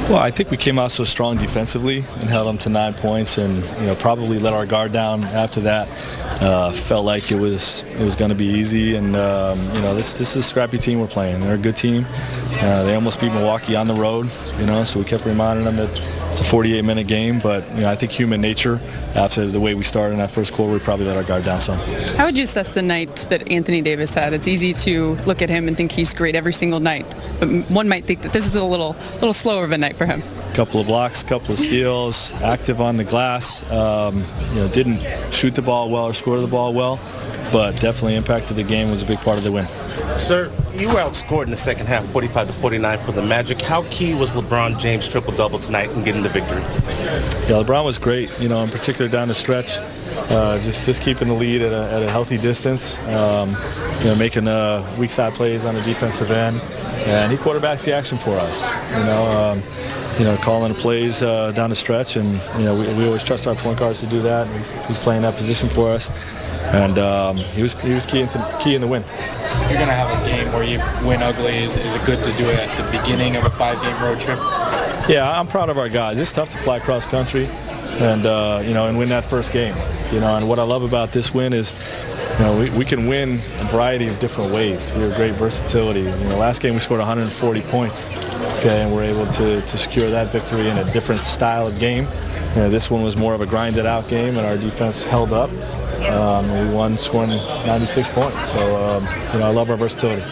Well, I think we came out so strong defensively and held them to 9 points, and probably let our guard down after that. Felt like it was going to be easy, and this is a scrappy team we're playing. They're a good team. They almost beat Milwaukee on the road, so we kept reminding them that it's a 48-minute game. But I think human nature, after the way we started in that first quarter, we probably let our guard down some. How would you assess the night that Anthony Davis had? It's easy to look at him and think he's great every single night, but one might think that this is a little slower of a night for him. Couple of blocks, couple of steals, active on the glass. Didn't shoot the ball well or score the ball well, but definitely impacted the game, was a big part of the win. Sir, you were outscored in the second half, 45-49 for the Magic. How key was LeBron James' triple-double tonight in getting the victory? Yeah, LeBron was great, in particular down the stretch. Just keeping the lead at a healthy distance, making weak side plays on the defensive end, and he quarterbacks the action for us. Calling the plays down the stretch, and we always trust our point guards to do that. He's playing that position for us, and he was key in the win. You're going to have a game where you win ugly. Is it good to do it at the beginning of a 5-game road trip? Yeah, I'm proud of our guys. It's tough to fly cross country and win that first game. And what I love about this win is we can win a variety of different ways. We have great versatility. Last game we scored 140 points. And we're able to secure that victory in a different style of game. This one was more of a grinded out game, and our defense held up. We won scoring 96 points. So, I love our versatility.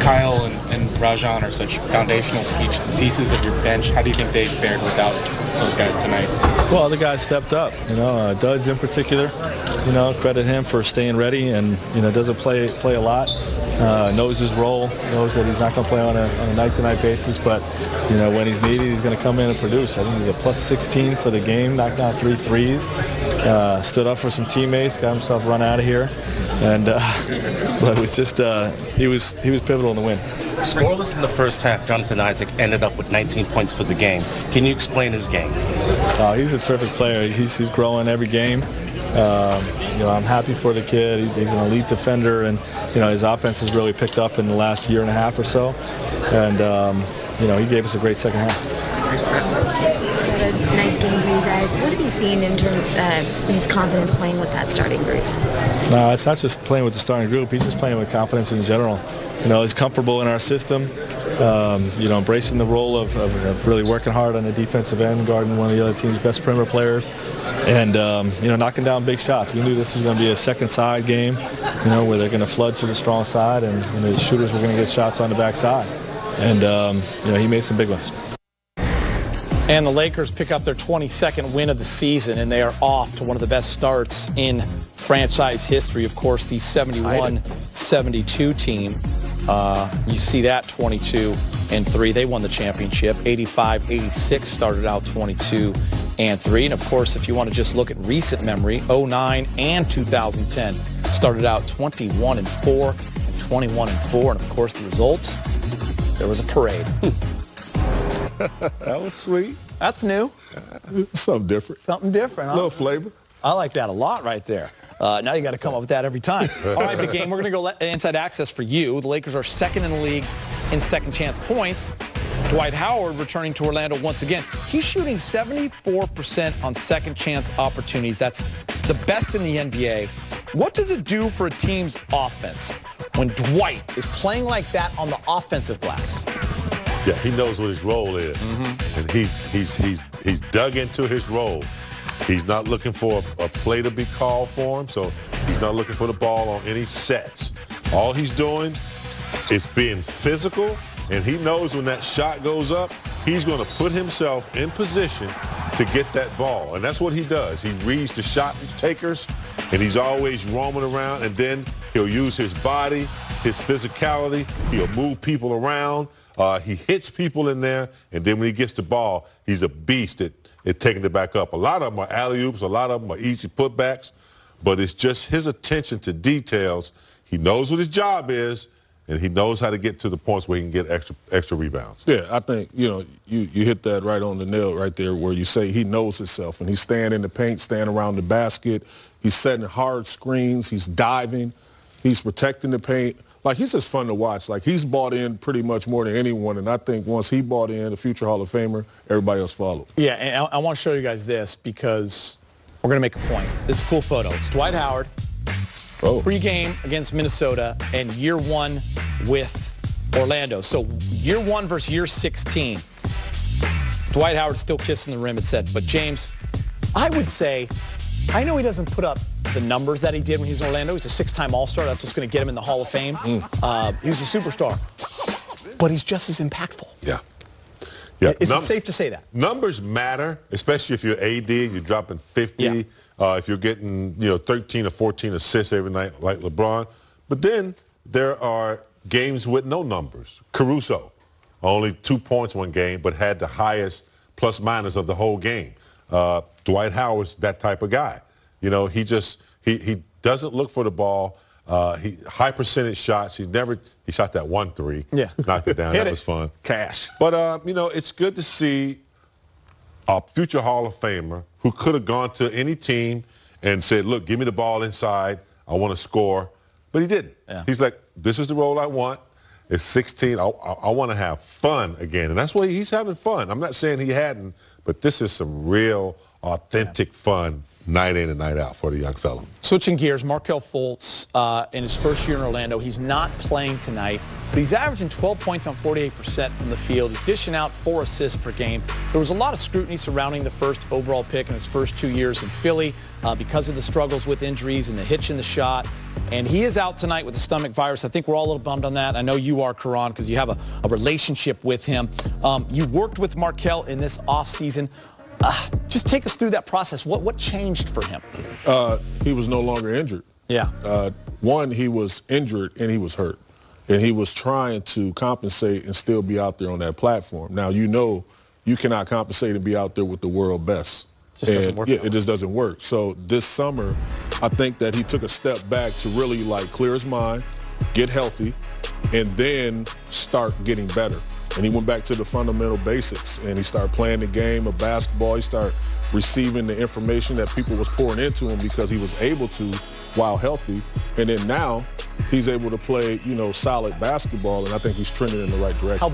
Kyle and Rajon are such foundational pieces of your bench. How do you think they fared without those guys tonight? Well, the guys stepped up. Duds in particular, credit him for staying ready and, doesn't play a lot. Knows his role, knows that he's not going to play on a night-to-night basis, but, when he's needed, he's going to come in and produce. I think he's a plus 16 for the game, knocked down 3 threes, stood up for some teammates, got himself run out of here, and but it was just, he was pivotal in the win. Scoreless in the first half, Jonathan Isaac ended up with 19 points for the game. Can you explain his game? He's a terrific player. He's growing every game. I'm happy for the kid. He's an elite defender, and his offense has really picked up in the last year and a half or so. And he gave us a great second half. What a nice game for you guys. What have you seen in terms of his confidence playing with that starting group? No, it's not just playing with the starting group. He's just playing with confidence in general. He's comfortable in our system. Embracing the role of really working hard on the defensive end, guarding one of the other team's best perimeter players, and knocking down big shots. We knew this was going to be a second side game, where they're going to flood to the strong side, and the shooters were going to get shots on the back side. And he made some big ones. And the Lakers pick up their 22nd win of the season, and they are off to one of the best starts in franchise history. Of course, the 71-72 team. You see that 22-3. They won the championship. 85-86 started out 22-3. And of course, if you want to just look at recent memory, 09 and 2010 started out 21-4 and 21-4. And of course, the result, there was a parade. That was sweet. That's new. Something different. Something different, huh? A little flavor. I like that a lot right there. Now you got to come up with that every time. All right, big game. We're going to go inside access for you. The Lakers are second in the league in second chance points. Dwight Howard returning to Orlando once again. He's shooting 74% on second chance opportunities. That's the best in the NBA. What does it do for a team's offense when Dwight is playing like that on the offensive glass? Yeah, he knows what his role is, and he's dug into his role. He's not looking for a play to be called for him, so he's not looking for the ball on any sets. All he's doing is being physical, and he knows when that shot goes up, he's going to put himself in position to get that ball, and that's what he does. He reads the shot takers, and he's always roaming around, and then he'll use his body, his physicality. He'll move people around. He hits people in there, and then when he gets the ball, he's a beast at taking it back up. A lot of them are alley-oops, a lot of them are easy putbacks, but it's just his attention to details. He knows what his job is, and he knows how to get to the points where he can get extra rebounds. Yeah, I think, you hit that right on the nail right there where you say he knows himself, and he's staying in the paint, staying around the basket. He's setting hard screens. He's diving. He's protecting the paint. like, he's just fun to watch. Like, he's bought in pretty much more than anyone, and I think once he bought in, a future Hall of Famer, everybody else followed. Yeah, and I want to show you guys this because we're going to make a point. This is a cool photo. It's Dwight Howard, pre-game against Minnesota, and year 1 with Orlando. So year 1 versus year 16. Dwight Howard still kissing the rim, it said. But, James, I would say, I know he doesn't put up the numbers that he did when he was in Orlando. He's a 6-time All-Star. That's what's going to get him in the Hall of Fame. He was a superstar. But he's just as impactful. Yeah. Is it safe to say that? Numbers matter, especially if you're AD, you're dropping 50. Yeah. If you're getting 13 or 14 assists every night like LeBron. But then there are games with no numbers. Caruso, only 2 points one game, but had the highest plus-minus of the whole game. Dwight Howard's that type of guy. He doesn't look for the ball. High percentage shots. He shot that 1-3. Yeah. Knocked it down. That was fun. Cash. But, it's good to see a future Hall of Famer who could have gone to any team and said, look, give me the ball inside. I want to score. But he didn't. Yeah. He's like, this is the role I want. It's 16. I want to have fun again. And that's why he's having fun. I'm not saying he hadn't, but this is some real, authentic fun night in and night out for the young fella. Switching gears, Markelle Fultz, in his first year in Orlando, he's not playing tonight, but he's averaging 12 points on 48% from the field. He's dishing out 4 assists per game. There was a lot of scrutiny surrounding the first overall pick in his first 2 years in Philly because of the struggles with injuries and the hitch in the shot. And he is out tonight with a stomach virus. I think we're all a little bummed on that. I know you are, Karan, because you have a relationship with him. You worked with Markelle in this offseason. Just take us through that process. What changed for him? He was no longer injured. Yeah. One, he was injured and he was hurt. And he was trying to compensate and still be out there on that platform. Now, you cannot compensate and be out there with the world best. It just doesn't work. So this summer, I think that he took a step back to really clear his mind, get healthy, and then start getting better. And he went back to the fundamental basics, and he started playing the game of basketball. He started receiving the information that people was pouring into him because he was able to while healthy. And then now he's able to play, solid basketball, and I think he's trending in the right direction.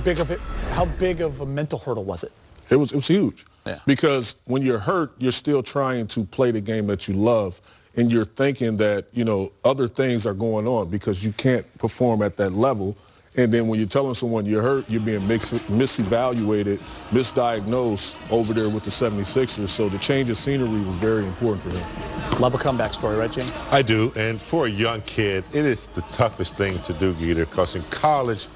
How big of a mental hurdle was it? It was huge. Yeah. Because when you're hurt, you're still trying to play the game that you love, and you're thinking that, other things are going on because you can't perform at that level. And then when you're telling someone you're hurt, you're being misevaluated, misdiagnosed over there with the 76ers. So the change of scenery was very important for him. Love a comeback story, right, James? I do. And for a young kid, it is the toughest thing to do, Geeter, because in college,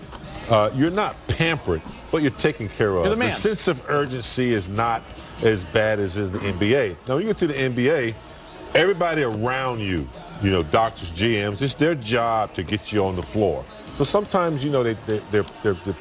you're not pampered, but you're taken care of. You're the man. The sense of urgency is not as bad as in the NBA. Now, when you get to the NBA, everybody around you, doctors, GMs, it's their job to get you on the floor. So sometimes, they're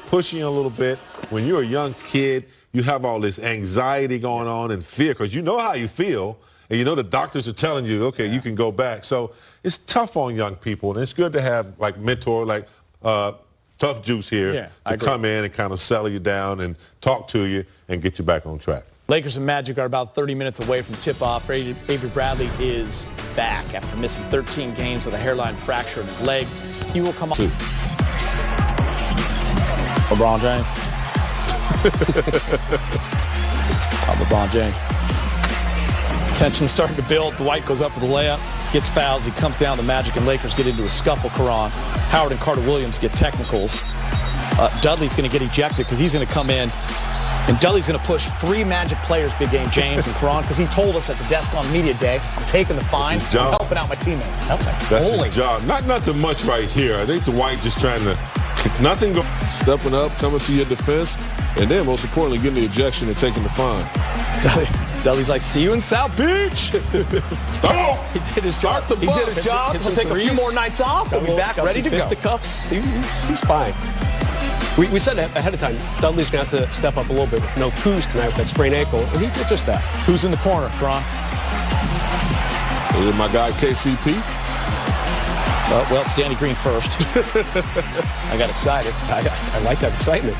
pushing you a little bit. When you're a young kid, you have all this anxiety going on and fear because you know how you feel, and the doctors are telling you, okay, you can go back. So it's tough on young people, and it's good to have mentor Tough Juice here to come in and kind of settle you down and talk to you and get you back on track. Lakers and Magic are about 30 minutes away from tip-off. Avery Bradley is back after missing 13 games with a hairline fracture in his leg. He will come up. LeBron James. LeBron James. Tension starting to build. Dwight goes up for the layup, gets fouls. He comes down. The Magic and Lakers get into a scuffle. Karan, Howard and Carter Williams get technicals. Dudley's going to get ejected because he's going to come in. And Dudley's going to push 3 Magic players, big game, James and Karan, because he told us at the desk on media day, I'm taking the fine, I'm helping out my teammates. That's his job. Not nothing much right here. I think Dwight just trying to nothing go. Stepping up, coming to your defense, and then most importantly, getting the ejection and taking the fine. Dudley's like, see you in South Beach. Stop. He did his job. He did his job. He'll take a few more nights off. He'll be back ready to go. Fisticuffs. He's fine. We said ahead of time, Dudley's going to have to step up a little bit. No Kuz tonight with that sprained ankle, and he did just that. Who's in the corner, Karan? My guy, KCP. Well, it's Danny Green first. I got excited. I like that excitement.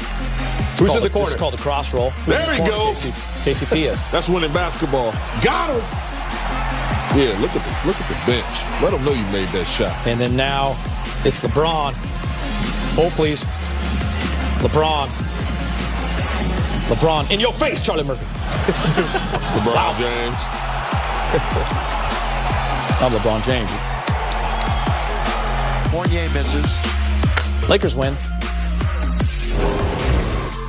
Who's in the corner? It's called a cross roll. There he goes. KCP is. That's winning basketball. Got him. Yeah, look at the bench. Let them know you made that shot. And then now It's LeBron. Oh, please. LeBron. LeBron. In your face, Charlie Murphy. LeBron James. Not LeBron James. Fournier misses. Lakers win.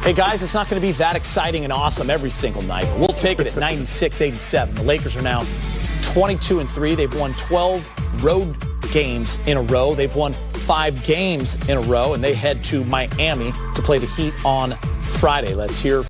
Hey, guys, it's not going to be that exciting and awesome every single night. We'll take it at 96-87. The Lakers are now 22-3. They've won 12 road games in a row. They've won 5 games in a row, and they head to Miami to play the Heat on Friday. Let's hear